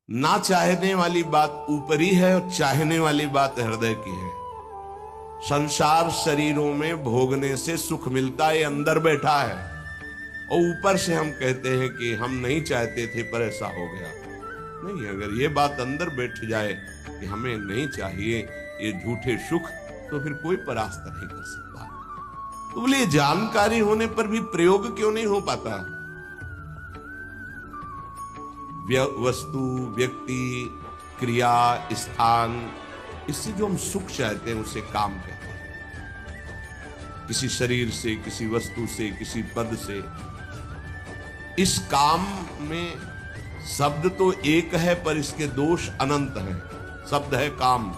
ना चाहने वाली बात ऊपरी है और चाहने वाली बात हृदय की है। संसार शरीरों में भोगने से सुख मिलता है, अंदर बैठा है, और ऊपर से हम कहते हैं कि हम नहीं चाहते थे पर ऐसा हो गया। नहीं, अगर ये बात अंदर बैठ जाए कि हमें नहीं चाहिए ये झूठे सुख, तो फिर कोई परास्त नहीं कर सकता। तो बोले जानकारी होने पर भी प्रयोग क्यों नहीं हो पाता? वस्तु, व्यक्ति, क्रिया, स्थान, इससे जो हम सुख चाहते हैं उसे काम कहते हैं। किसी शरीर से, किसी वस्तु से, किसी पद से। इस काम में शब्द तो एक है पर इसके दोष अनंत हैं। शब्द है काम,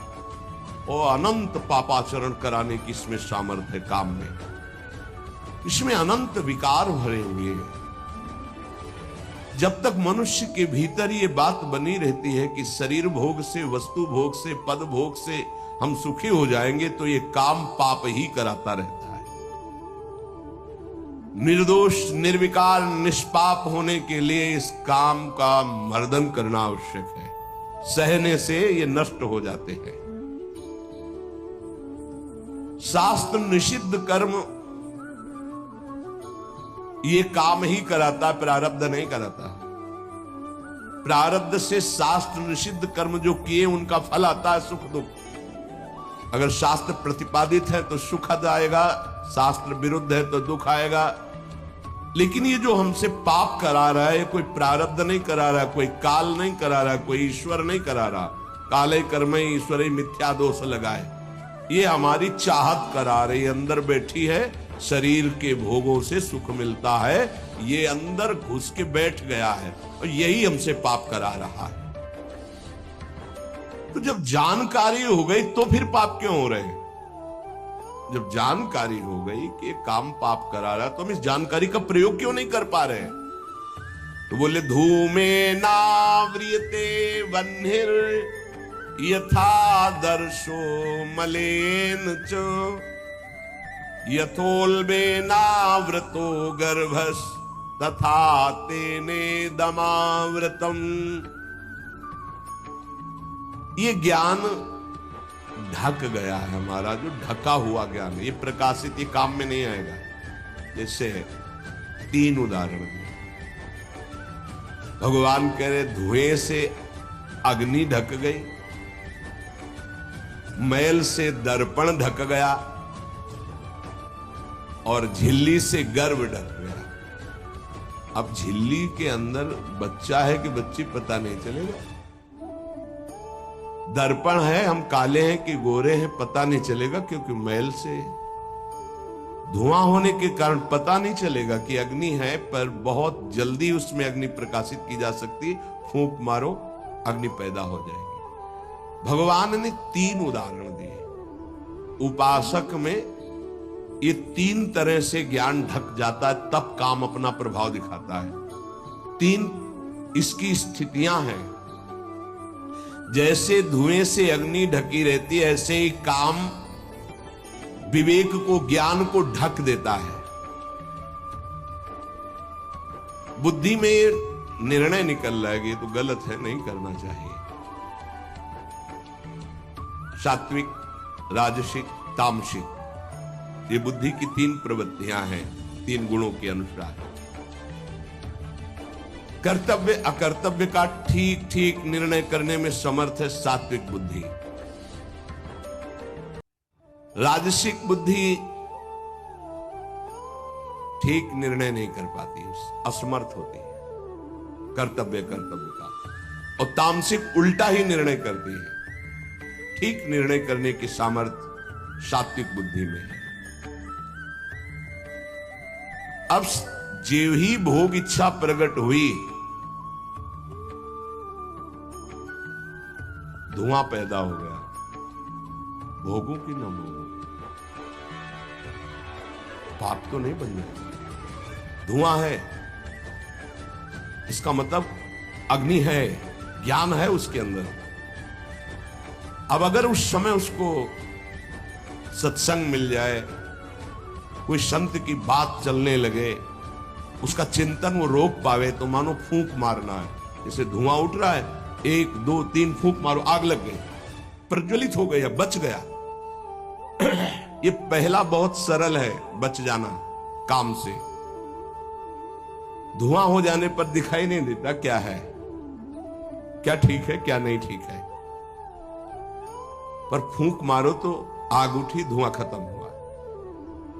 और अनंत पापाचरण कराने की इसमें सामर्थ्य है। काम में इसमें अनंत विकार भरे हुए हैं। जब तक मनुष्य के भीतर ये बात बनी रहती है कि शरीर भोग से, वस्तु भोग से, पद भोग से हम सुखी हो जाएंगे, तो ये काम पाप ही कराता रहता है। निर्दोष, निर्विकार, निष्पाप होने के लिए इस काम का मर्दन करना आवश्यक है। सहने से ये नष्ट हो जाते हैं। शास्त्र निषिद्ध कर्म ये काम ही कराता, प्रारब्ध नहीं कराता। प्रारब्ध से शास्त्र निषिद्ध कर्म जो किए उनका फल आता है सुख दुख। अगर शास्त्र प्रतिपादित है तो सुख आएगा, शास्त्र विरुद्ध है तो दुख आएगा। लेकिन ये जो हमसे पाप करा रहा है, कोई प्रारब्ध नहीं करा रहा, कोई काल नहीं करा रहा, कोई ईश्वर नहीं करा रहा। काले कर्म ईश्वरे मिथ्या दोष लगाए, ये हमारी चाहत करा रही, अंदर बैठी है। शरीर के भोगों से सुख मिलता है, ये अंदर घुस के बैठ गया है, और यही हमसे पाप करा रहा है। तो जब जानकारी हो गई तो फिर पाप क्यों हो रहे हैं? जब जानकारी हो गई कि काम पाप करा रहा है, तो हम इस जानकारी का प्रयोग क्यों नहीं कर पा रहे हैं? तो बोले धूमे नाव्रियते वह्निर यथा दर्शो मलेन च यथोल्बेनावृतो गर्भस तथा तेने दमावृतम। ये ज्ञान ढक गया है हमारा, जो ढका हुआ ज्ञान है, ये प्रकाशित, ये काम में नहीं आएगा। जैसे 3 उदाहरण दिए। भगवान कह रहे धुएं से अग्नि ढक गई, मैल से दर्पण ढक गया, और झिल्ली से गर्भ ढक गया। अब झिल्ली के अंदर बच्चा है कि बच्ची पता नहीं चलेगा। दर्पण है, हम काले हैं कि गोरे हैं पता नहीं चलेगा, क्योंकि मैल से धुआं होने के कारण पता नहीं चलेगा कि अग्नि है। पर बहुत जल्दी उसमें अग्नि प्रकाशित की जा सकती है, फूंक मारो अग्नि पैदा हो जाएगी। भगवान ने 3 उदाहरण दिए। उपासक में ये 3 तरह से ज्ञान ढक जाता है, तब काम अपना प्रभाव दिखाता है। 3 इसकी स्थितियां हैं। जैसे धुएं से अग्नि ढकी रहती है, ऐसे ही काम विवेक को, ज्ञान को ढक देता है। बुद्धि में निर्णय निकल रहा है कि ये तो गलत है, नहीं करना चाहिए। सात्विक, राजसिक, तामसिक, ये बुद्धि की 3 प्रवृत्तियां हैं, 3 गुणों के अनुसार। कर्तव्य अकर्तव्य का ठीक ठीक निर्णय करने में समर्थ है सात्विक बुद्धि। राजसिक बुद्धि ठीक निर्णय नहीं कर पाती, असमर्थ होती है कर्तव्य का। और तामसिक उल्टा ही निर्णय करती है। ठीक निर्णय करने की सामर्थ्य सात्विक बुद्धि में है। अब जीव ही भोग इच्छा प्रकट हुई, धुआं पैदा हो गया, भोगों की न भोगों की। पाप तो नहीं बन जाएगा, धुआं है, इसका मतलब अग्नि है, ज्ञान है उसके अंदर। अब अगर उस समय उसको सत्संग मिल जाए, कोई संत की बात चलने लगे, उसका चिंतन वो रोक पावे, तो मानो फूंक मारना है। जैसे धुआं उठ रहा है, 1 2 3 फूंक मारो, आग लग गई, प्रज्वलित हो गया, बच गया। ये पहला बहुत सरल है बच जाना काम से। धुआं हो जाने पर दिखाई नहीं देता क्या है, क्या ठीक है क्या नहीं ठीक है, पर फूंक मारो तो आग उठी, धुआं खत्म हुआ।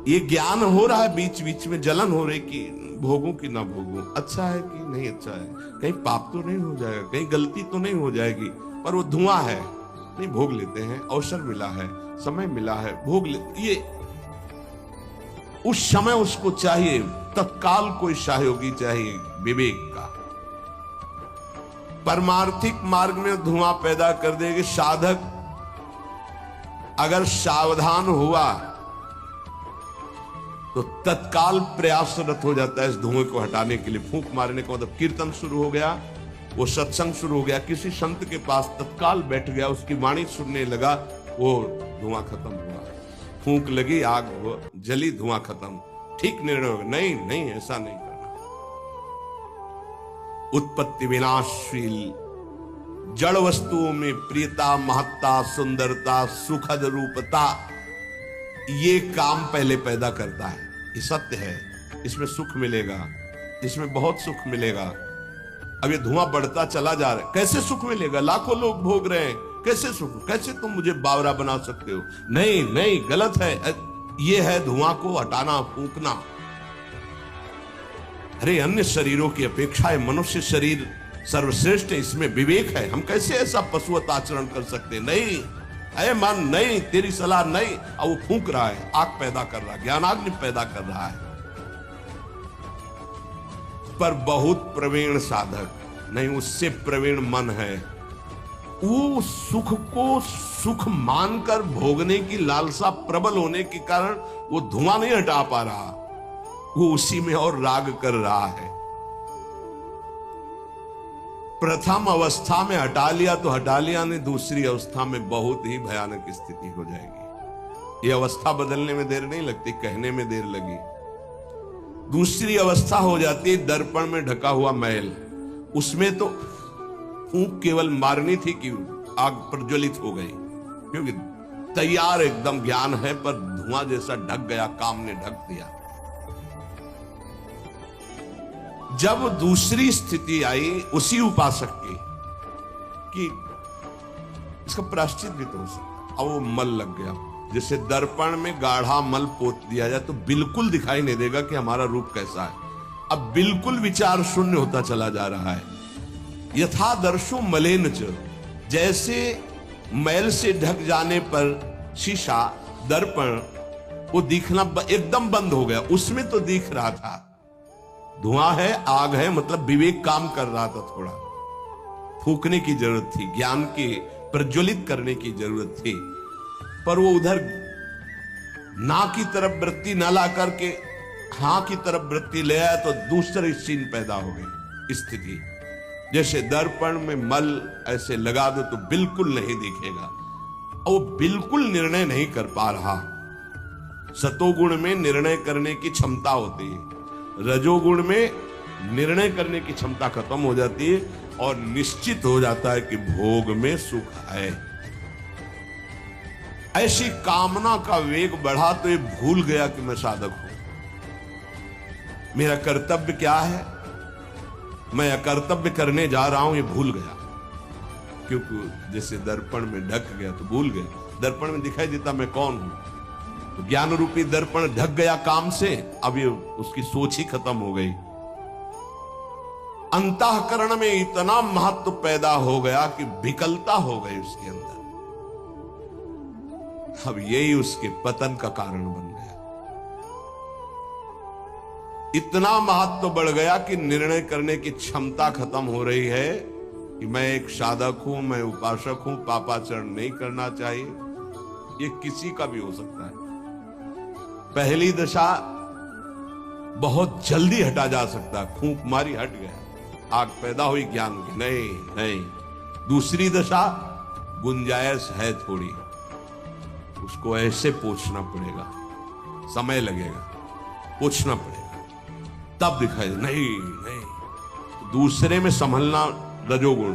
ये ज्ञान हो रहा है, बीच बीच में जलन हो रही कि भोगूं कि ना भोगूं, अच्छा है कि नहीं अच्छा है, कहीं पाप तो नहीं हो जाएगा, कहीं गलती तो नहीं हो जाएगी, पर वो धुआं है, नहीं भोग लेते हैं, अवसर मिला है, समय मिला है, भोग लेते। ये उस समय उसको चाहिए, तत्काल कोई सहयोगी चाहिए विवेक का। परमार्थिक मार्ग में धुआं पैदा कर देगी। साधक अगर सावधान हुआ तो तत्काल प्रयासरत हो जाता है इस धुएं को हटाने के लिए। फूंक मारने का मतलब कीर्तन शुरू हो गया, वो सत्संग शुरू हो गया, किसी संत के पास तत्काल बैठ गया, उसकी वाणी सुनने लगा, वो धुआं खत्म हुआ। फूंक लगी, आग जली, धुआं खत्म, ठीक निर्णय होगा। नहीं नहीं, ऐसा नहीं करना। उत्पत्ति विनाशशील जड़ वस्तुओं में प्रियता, महत्ता, सुंदरता, सुखद रूपता, ये काम पहले पैदा करता है। ये सत्य है, इसमें सुख मिलेगा, इसमें बहुत सुख मिलेगा। अब ये धुआं बढ़ता चला जा रहा है, कैसे सुख मिलेगा? लाखों लोग भोग रहे हैं, कैसे सुख? कैसे तुम मुझे बावरा बना सकते हो? नहीं नहीं, गलत है। ये है धुआं को हटाना, फूंकना। अरे अन्य शरीरों की अपेक्षा है मनुष्य शरीर सर्वश्रेष्ठ है, इसमें विवेक है। हम कैसे ऐसा पशुवत आचरण कर सकते? नहीं, अरे मन नहीं, तेरी सलाह नहीं। अब वो फूंक रहा है, आग पैदा कर रहा है, ज्ञानाग्नि पैदा कर रहा है। पर बहुत प्रवीण साधक नहीं, उससे प्रवीण मन है, वो सुख को सुख मानकर भोगने की लालसा प्रबल होने के कारण वो धुआं नहीं हटा पा रहा, वो उसी में और राग कर रहा है। प्रथम अवस्था में हटा लिया तो हटा लिया, नहीं दूसरी अवस्था में बहुत ही भयानक स्थिति हो जाएगी। ये अवस्था बदलने में देर नहीं लगती, कहने में देर लगी। दूसरी अवस्था हो जाती है दर्पण में ढका हुआ मैल। उसमें तो फूंक केवल मारनी थी कि आग प्रज्वलित हो गई, क्योंकि तैयार एकदम ज्ञान है, पर धुआं जैसा ढक गया, काम ने ढक दिया। जब दूसरी स्थिति आई उसी उपासक की कि इसका प्रायश्चित भी तो हो सकता, अब वो मल लग गया। जैसे दर्पण में गाढ़ा मल पोत दिया जाए तो बिल्कुल दिखाई नहीं देगा कि हमारा रूप कैसा है। अब बिल्कुल विचार शून्य होता चला जा रहा है। यथा दर्शो मलेन च, जैसे मैल से ढक जाने पर शीशा, दर्पण, वो दिखना एकदम बंद हो गया। उसमें तो दिख रहा था, धुआं है, आग है, मतलब विवेक काम कर रहा था। थोड़ा फूकने की जरूरत थी, ज्ञान के प्रज्वलित करने की जरूरत थी, पर वो उधर ना की तरफ वृत्ति न ला करके हां की तरफ वृत्ति ले आया तो दूसरी सीन पैदा हो गई स्थिति। जैसे दर्पण में मल ऐसे लगा दो तो बिल्कुल नहीं दिखेगा, और वो बिल्कुल निर्णय नहीं कर पा रहा। सतोगुण में निर्णय करने की क्षमता होती है, रजोगुण में निर्णय करने की क्षमता खत्म हो जाती है, और निश्चित हो जाता है कि भोग में सुख है। ऐसी कामना का वेग बढ़ा तो ये भूल गया कि मैं साधक हूं, मेरा कर्तव्य क्या है, मैं अकर्तव्य करने जा रहा हूं, ये भूल गया। क्योंकि जैसे दर्पण में ढक गया तो भूल गया। दर्पण में दिखाई देता मैं कौन हूं, तो ज्ञान रूपी दर्पण ढक गया काम से, अब ये उसकी सोच ही खत्म हो गई। अंतःकरण में इतना महत्व पैदा हो गया कि विकलता हो गई उसके अंदर। अब यही उसके पतन का कारण बन गया। इतना महत्व बढ़ गया कि निर्णय करने की क्षमता खत्म हो रही है कि मैं एक साधक हूं, मैं उपासक हूं, पापाचरण नहीं करना चाहिए। ये किसी का भी हो सकता है। पहली दशा बहुत जल्दी हटा जा सकता है, फूंक मारी हट गया, आग पैदा हुई ज्ञान की, नहीं नहीं। दूसरी दशा गुंजाइश है थोड़ी, उसको ऐसे पूछना पड़ेगा, समय लगेगा, पूछना पड़ेगा, तब दिखाई दे। नहीं नहीं, दूसरे में संभलना रजोगुण,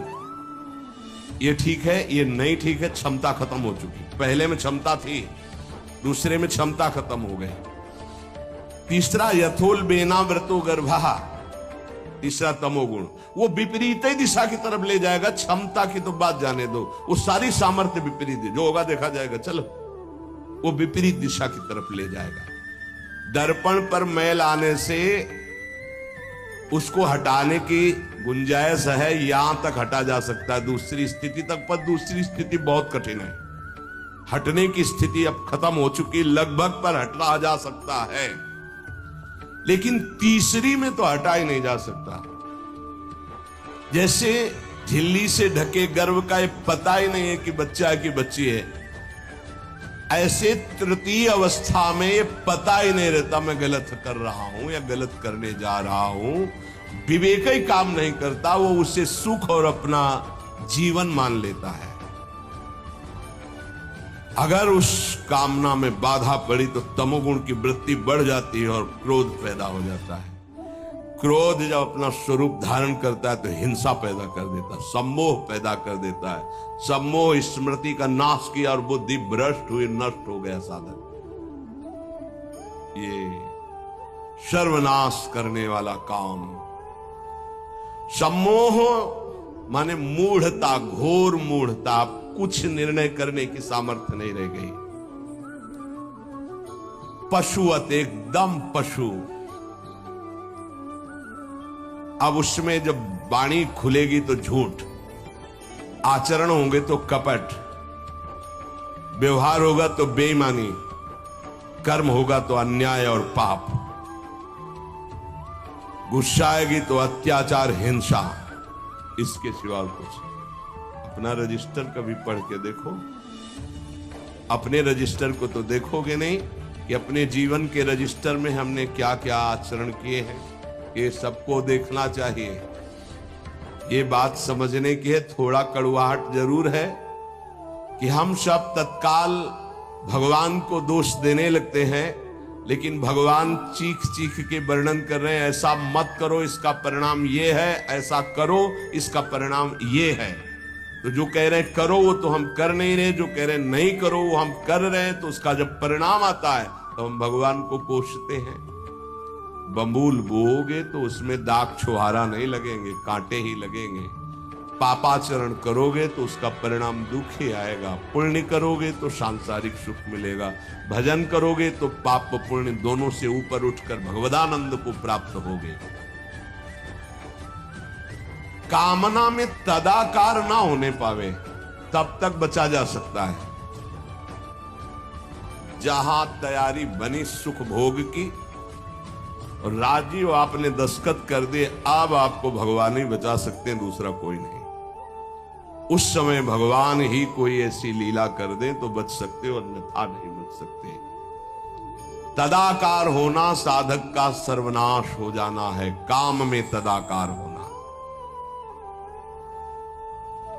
ये ठीक है, ये नहीं ठीक है, क्षमता खत्म हो चुकी। पहले में क्षमता थी, दूसरे में क्षमता खत्म हो गई। तीसरा यथोल बेनावृतो गर्भा, तीसरा तमोगुण, वो विपरीत ही दिशा की तरफ ले जाएगा। क्षमता की तो बात जाने दो, वो सारी सामर्थ्य विपरीत है, जो होगा देखा जाएगा, चलो, वो विपरीत दिशा की तरफ ले जाएगा। दर्पण पर मैल आने से उसको हटाने की गुंजाइश है, यहां तक हटा जा सकता है, दूसरी स्थिति तक, पर दूसरी स्थिति बहुत कठिन है। हटने की स्थिति अब खत्म हो चुकी, लगभग पर हटा जा सकता है, लेकिन तीसरी में तो हटा ही नहीं जा सकता। जैसे झिल्ली से ढके गर्भ का ये पता ही नहीं है कि बच्चा है कि बच्ची है, ऐसे तृतीय अवस्था में ये पता ही नहीं रहता मैं गलत कर रहा हूं या गलत करने जा रहा हूं। विवेक ही काम नहीं करता, वो उसे सुख और अपना जीवन मान लेता है। अगर उस कामना में बाधा पड़ी तो तमोगुण की वृत्ति बढ़ जाती है और क्रोध पैदा हो जाता है। क्रोध जब अपना स्वरूप धारण करता है तो हिंसा पैदा कर देता है, सम्मोह पैदा कर देता है। सम्मोह स्मृति का नाश किया और बुद्धि भ्रष्ट हुई, नष्ट हो गया साधक। ये सर्वनाश करने वाला काम। सम्मोह माने मूढ़ता, घोर मूढ़ता, कुछ निर्णय करने की सामर्थ्य नहीं रह गई। पशुवत, एकदम पशु। अब उसमें जब वाणी खुलेगी तो झूठ, आचरण होंगे तो कपट, व्यवहार होगा तो बेईमानी, कर्म होगा तो अन्याय और पाप, गुस्सा आएगी तो अत्याचार, हिंसा, इसके सिवा कुछ। अपना रजिस्टर कभी पढ़ के देखो, अपने रजिस्टर को तो देखोगे नहीं कि अपने जीवन के रजिस्टर में हमने क्या क्या आचरण किए हैं। ये सबको देखना चाहिए। ये बात समझने की है, थोड़ा कड़वाहट जरूर है कि हम सब तत्काल भगवान को दोष देने लगते हैं, लेकिन भगवान चीख चीख के वर्णन कर रहे हैं, ऐसा मत करो इसका परिणाम ये है, ऐसा करो इसका परिणाम ये है। तो जो कह रहे हैं करो वो तो हम कर नहीं रहे, जो कह रहे हैं नहीं करो वो हम कर रहे हैं। तो उसका जब परिणाम आता है तो हम भगवान को कोसते हैं। बंबूल बोओगे तो उसमें दाग छुहारा नहीं लगेंगे, कांटे ही लगेंगे। पापाचरण करोगे तो उसका परिणाम दुख ही आएगा। पुण्य करोगे तो सांसारिक सुख मिलेगा, भजन करोगे तो पाप पुण्य दोनों से ऊपर उठकर भगवदानंद को प्राप्त होगे। कामना में तदाकार ना होने पावे तब तक बचा जा सकता है। जहां तैयारी बनी सुख भोग की और राजी हो, आपने दस्तखत कर दिए, अब आपको भगवान ही बचा सकते हैं, दूसरा कोई नहीं। उस समय भगवान ही कोई ऐसी लीला कर दे तो बच सकते हो, अन्यथा नहीं बच सकते। तदाकार होना साधक का सर्वनाश हो जाना है। काम में तदाकार होना।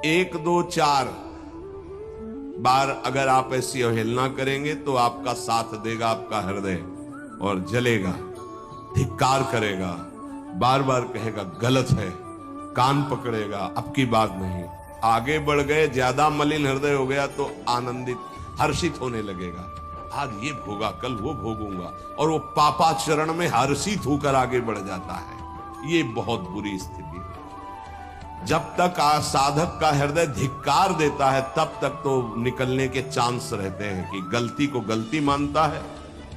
1 2 4 बार अगर आप ऐसी अवहेलना करेंगे तो आपका साथ देगा आपका हृदय और जलेगा, धिक्कार करेगा, बार बार कहेगा गलत है, कान पकड़ेगा, अब की बात नहीं। आगे बढ़ गए, ज्यादा मलिन हृदय हो गया तो आनंदित, हर्षित होने लगेगा, आज ये भोगा कल वो भोगूंगा, और वो पापाचरण में हर्षित होकर आगे बढ़ जाता है। ये बहुत बुरी स्थिति है। जब तक साधक का हृदय धिक्कार देता है तब तक तो निकलने के चांस रहते हैं कि गलती को गलती मानता है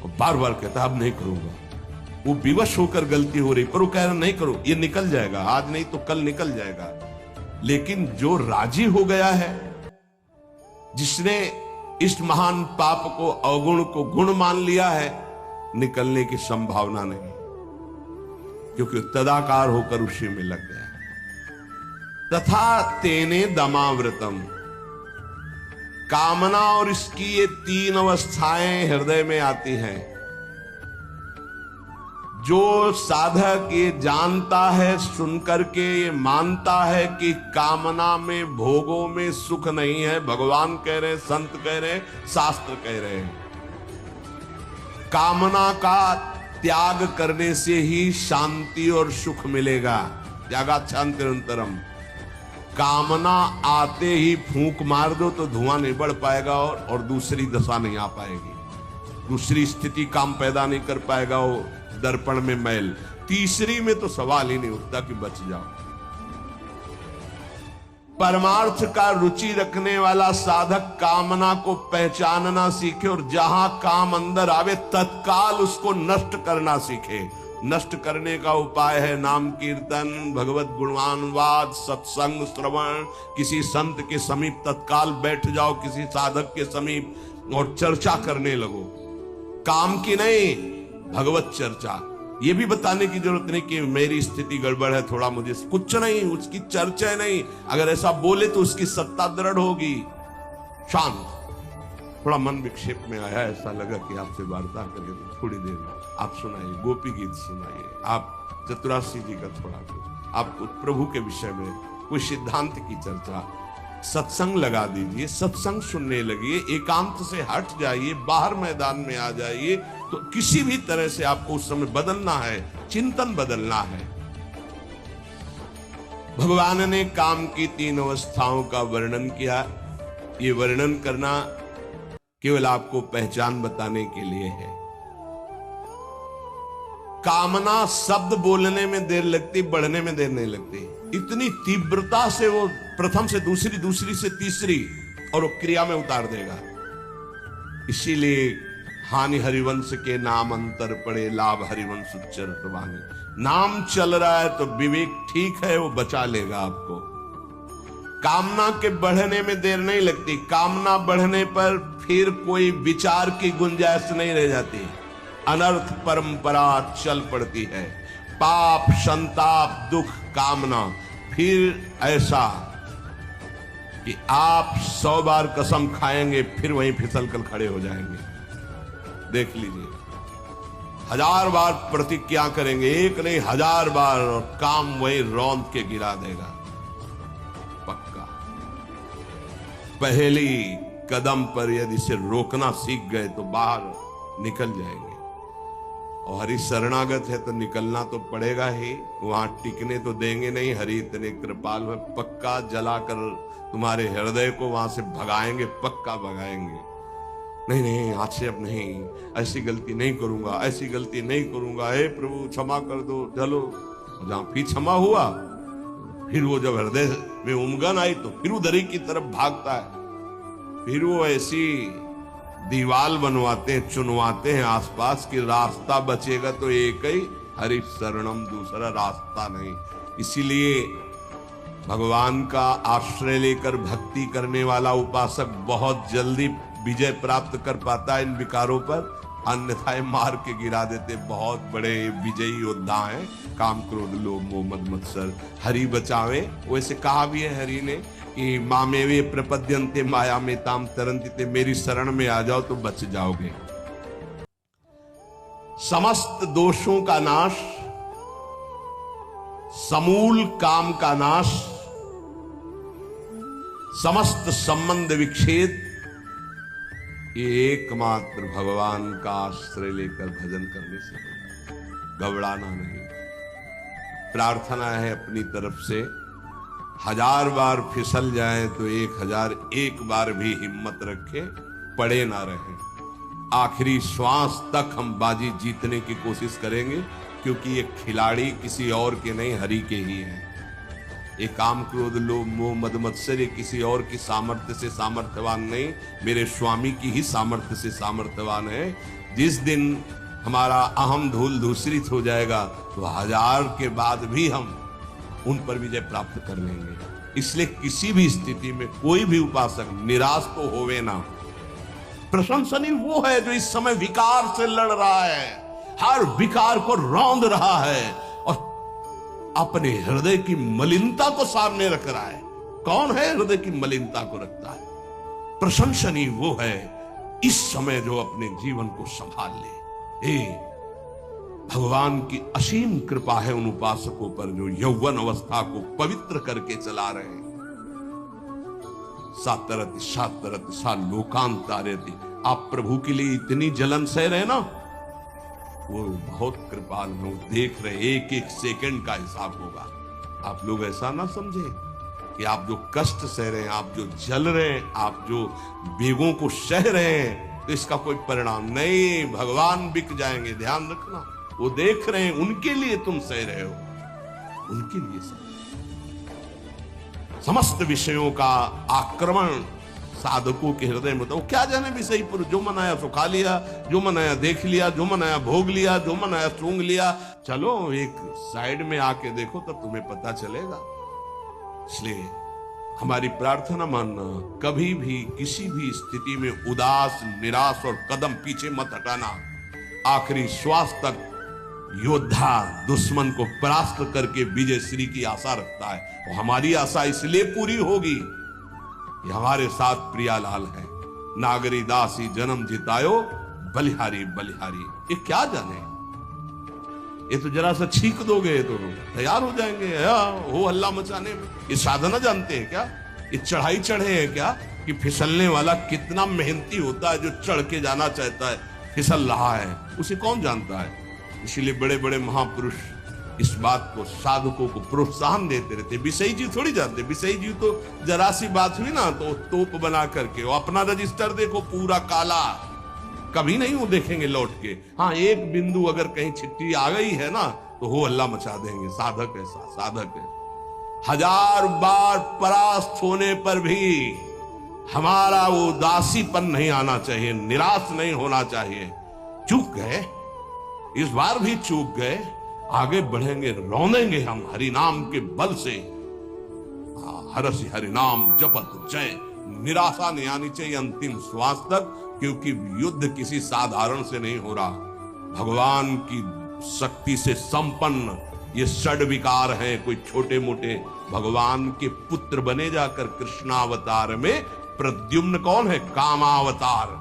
और बार बार कहता है अब नहीं करूंगा। वो विवश होकर गलती हो रही पर वो कह रहा नहीं करो, ये निकल जाएगा, आज नहीं तो कल निकल जाएगा। लेकिन जो राजी हो गया है, जिसने इस महान पाप को, अवगुण को गुण मान लिया है, निकलने की संभावना नहीं, क्योंकि तदाकार होकर उसी में लग गया। तथा तेने दमावृतम, कामना और इसकी ये 3 अवस्थाएं हृदय में आती हैं। जो साधक ये जानता है, सुनकर के ये मानता है कि कामना में, भोगों में सुख नहीं है, भगवान कह रहे हैं, संत कह रहे हैं, शास्त्र कह रहे हैं, कामना का त्याग करने से ही शांति और सुख मिलेगा। त्यागात् शांतिरंतरम। कामना आते ही फूंक मार दो तो धुआं नहीं बढ़ पाएगा और दूसरी दशा नहीं आ पाएगी, दूसरी स्थिति काम पैदा नहीं कर पाएगा, वो दर्पण में मैल, तीसरी में तो सवाल ही नहीं उठता कि बच जाओ। परमार्थ का रुचि रखने वाला साधक कामना को पहचानना सीखे और जहां काम अंदर आवे तत्काल उसको नष्ट करना सीखे। नष्ट करने का उपाय है नाम कीर्तन, भगवत गुणवाद, सत्संग, श्रवण। किसी संत के समीप तत्काल बैठ जाओ, किसी साधक के समीप और चर्चा करने लगो, काम की नहीं, भगवत चर्चा। ये भी बताने की जरूरत नहीं कि मेरी स्थिति गड़बड़ है, थोड़ा मुझे, कुछ नहीं, उसकी चर्चा नहीं। अगर ऐसा बोले तो उसकी सत्ता दृढ़ होगी। शांत, थोड़ा मन विक्षेप में आया, ऐसा लगा कि आपसे वार्ता करें तो थोड़ी देर में आप सुनाइए, गोपी गीत सुनाइए, आप चतुरासी जी का थोड़ा कुछ, आप प्रभु के विषय में कोई सिद्धांत की चर्चा, सत्संग लगा दीजिए, सत्संग सुनने लगिए, एकांत से हट जाइए, बाहर मैदान में आ जाइए। तो किसी भी तरह से आपको उस समय बदलना है, चिंतन बदलना है। भगवान ने काम की 3 अवस्थाओं का वर्णन किया। ये वर्णन करना केवल आपको पहचान बताने के लिए है। कामना शब्द बोलने में देर लगती, बढ़ने में देर नहीं लगती। इतनी तीव्रता से वो प्रथम से दूसरी, दूसरी से तीसरी, और वो क्रिया में उतार देगा। इसीलिए हानि हरिवंश के नाम अंतर पड़े, लाभ हरिवंश उच्चरत वाणी। नाम चल रहा है तो विवेक ठीक है, वो बचा लेगा आपको। कामना के बढ़ने में देर नहीं लगती। कामना बढ़ने पर फिर कोई विचार की गुंजाइश नहीं रह जाती, अनर्थ परंपरा चल पड़ती है। पाप, संताप, दुख, कामना, फिर ऐसा कि आप 100 बार कसम खाएंगे फिर वहीं फिसल कर खड़े हो जाएंगे। देख लीजिए, 1000 बार प्रतिज्ञा करेंगे, एक नहीं 1000 बार, और काम वही रौंद के गिरा देगा, पक्का। पहली कदम पर यदि से रोकना सीख गए तो बाहर निकल जाएंगे। और हरि शरणागत है तो निकलना तो पड़ेगा ही, वहां टिकने तो देंगे नहीं। हरि इतने कृपाल है, पक्का जलाकर तुम्हारे हृदय को वहां से भगाएंगे, पक्का भगाएंगे। नहीं नहीं, आज से अब नहीं, ऐसी गलती नहीं करूंगा, ऐसी गलती नहीं करूंगा, हे प्रभु क्षमा कर दो, चलो। जहां फिर क्षमा हुआ, फिर वो जब हृदय में उमगन आई तो फिर उधर ही की तरफ भागता है। फिर वो ऐसी दीवाल बनवाते हैं, चुनवाते हैं आसपास की, रास्ता बचेगा तो एक ही, हरि शरणम, दूसरा रास्ता नहीं। इसीलिए भगवान का आश्रय लेकर भक्ति करने वाला उपासक बहुत जल्दी विजय प्राप्त कर पाता है इन विकारों पर, अन्यथा मार के गिरा देते। बहुत बड़े विजयी योद्धा हैं काम, क्रोध, लोभ, मोह, मद, मत्सर। हरि बचावे। वैसे कहा भी है हरि ने कि मामेवे प्रपद्यन्ते माया में ताम तरन्ति, मेरी शरण में आ जाओ तो बच जाओगे। समस्त दोषों का नाश, समूल काम का नाश, समस्त संबंध विच्छेद, ये एकमात्र भगवान का आश्रय लेकर भजन करने से होगा। घबराना नहीं। प्रार्थना है अपनी तरफ से, 1000 बार फिसल जाए तो 1001 बार भी हिम्मत रखे, पड़े ना रहे। आखिरी श्वास तक हम बाजी जीतने की कोशिश करेंगे, क्योंकि ये खिलाड़ी किसी और के नहीं, हरि के ही हैं। ये काम, क्रोध, लोभ, मोह, मद, मत्सर ये किसी और की सामर्थ्य से सामर्थ्यवान नहीं, मेरे स्वामी की ही सामर्थ्य से सामर्थ्यवान है। जिस दिन हमारा अहम धूल धूसरित हो जाएगा तो 1000 के बाद भी हम उन पर विजय प्राप्त कर लेंगे। इसलिए किसी भी स्थिति में कोई भी उपासक निराश तो होवे ना। प्रशंसनीय वो है जो इस समय विकार से लड़ रहा है, हर विकार को रौंद रहा है और अपने हृदय की मलिनता को सामने रख रहा है। कौन है हृदय की मलिनता को रखता है? प्रशंसनीय वो है इस समय जो अपने जीवन को संभाल ले। भगवान की असीम कृपा है उन उपासकों पर जो यौवन अवस्था को पवित्र करके चला रहे हैं। सातरति सातरति सा लोकांतारति। आप प्रभु के लिए इतनी जलन सह रहे ना, वो बहुत कृपाल है, देख रहे, एक एक सेकंड का हिसाब होगा। आप लोग ऐसा ना समझे कि आप जो कष्ट सह रहे हैं, आप जो जल रहे हैं, आप जो वेगों को सह रहे हैं, तो इसका कोई परिणाम नहीं, भगवान बिक जाएंगे। ध्यान रखना, वो देख रहे हैं, उनके लिए तुम सह रहे हो, उनके लिए सह। समस्त विषयों का आक्रमण साधकों के हृदय में, तो क्या जाने विषय पुरुष, जो मनाया सो खा लिया, जो मनाया देख लिया, जो मनाया भोग लिया, जो मनाया सूंघ लिया। चलो एक साइड में आके देखो तब तुम्हें पता चलेगा। इसलिए हमारी प्रार्थना मानना, कभी भी किसी भी स्थिति में उदास, निराश और कदम पीछे मत हटाना। आखिरी श्वास तक योद्धा दुश्मन को परास्त करके विजय श्री की आशा रखता है। और हमारी आशा इसलिए पूरी होगी कि हमारे साथ प्रियालाल है। नागरी दासी जन्म जितायो, बलिहारी बलिहारी। ये क्या जाने, ये तो जरा सा छींक दोगे तो तैयार हो जाएंगे हो हल्ला मचाने में। ये साधना जानते हैं क्या? ये चढ़ाई चढ़े हैं क्या? कि फिसलने वाला कितना मेहनती होता है, जो चढ़ के जाना चाहता है फिसल रहा है, उसे कौन जानता है। इसीलिए बड़े बड़े महापुरुष इस बात को, साधकों को प्रोत्साहन देते रहते। विषयी जी थोड़ी जानते, विषयी जी तो जरा सी बात हुई ना तो तोप बना करके, वो अपना रजिस्टर देखो पूरा काला, कभी नहीं वो देखेंगे लौट के। हाँ, एक बिंदु अगर कहीं चिट्ठी आ गई है ना तो हो हल्ला मचा देंगे। साधक ऐसा साधक है। 1000 बार परास्त होने पर भी हमारा वो उदासीपन नहीं आना चाहिए, निराश नहीं होना चाहिए। चूक गए, इस बार भी चूक गए, आगे बढ़ेंगे, रौंदेंगे हम हरि नाम के बल से। हरसि हरि नाम जपत जय। निराशा नहीं आनी चाहिए अंतिम श्वास तक, क्योंकि युद्ध किसी साधारण से नहीं हो रहा। भगवान की शक्ति से संपन्न ये षड विकार हैं, कोई छोटे मोटे। भगवान के पुत्र बने जाकर कृष्णावतार में प्रद्युम्न कौन है? कामावतार,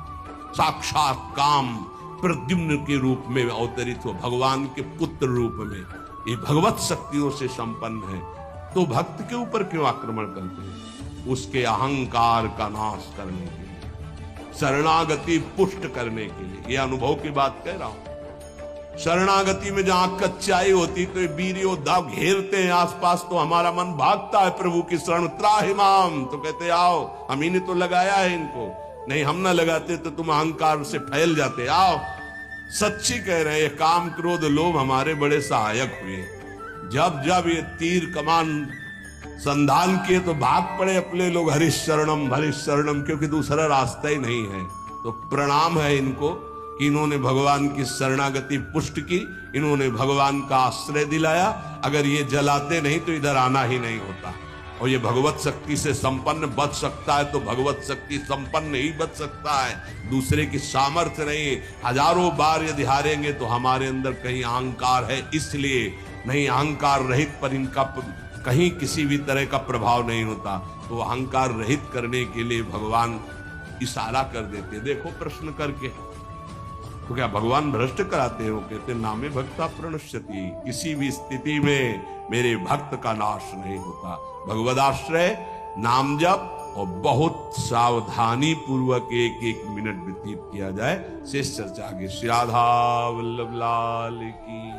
साक्षात काम प्रद्युम्न के रूप में अवतरित हो, भगवान के पुत्र रूप में। ये भगवत शक्तियों से संपन्न है। तो भक्त के ऊपर क्यों आक्रमण करते हैं? उसके अहंकार का नाश करने के लिए, शरणागति पुष्ट करने के लिए। ये अनुभव की बात कह रहा हूं। शरणागति में जहां कच्चाई होती तो वीर योद्धा घेरते हैं आसपास, तो हमारा मन भागता है प्रभु की शरण। त्राहिमाम, तो कहते आओ, हम ही ने तो लगाया है इनको, नहीं हम ना लगाते तो तुम अहंकार से फैल जाते। आओ, सच्ची कह रहे हैं, काम क्रोध लोभ हमारे बड़े सहायक हुए। जब जब ये तीर कमान संधान किए तो भाग पड़े अपने लोग, हरीश शरणम, क्योंकि दूसरा रास्ता ही नहीं है। तो प्रणाम है इनको कि इन्होंने भगवान की शरणागति पुष्ट की, इन्होंने भगवान का आश्रय दिलाया। अगर ये जलाते नहीं तो इधर आना ही नहीं होता। और ये भगवत शक्ति से संपन्न बच सकता है तो भगवत शक्ति संपन्न ही बच सकता है, दूसरे की सामर्थ्य नहीं। हजारों बार यदि हारेंगे तो हमारे अंदर कहीं अहंकार है, इसलिए नहीं। अहंकार रहित पर इनका कहीं किसी भी तरह का प्रभाव नहीं होता। तो अहंकार रहित करने के लिए भगवान इशारा कर देते। देखो प्रश्न करके, तो क्या भगवान भ्रष्ट कराते हैं? वो कहते नामे भक्ता प्रणश्यति, किसी भी स्थिति में मेरे भक्त का नाश नहीं होता। भगवदाश्रय, नाम जप और बहुत सावधानी पूर्वक एक एक मिनट व्यतीत किया जाए। शेष चर्चा आगे। श्री राधा वल्लभ लाल की।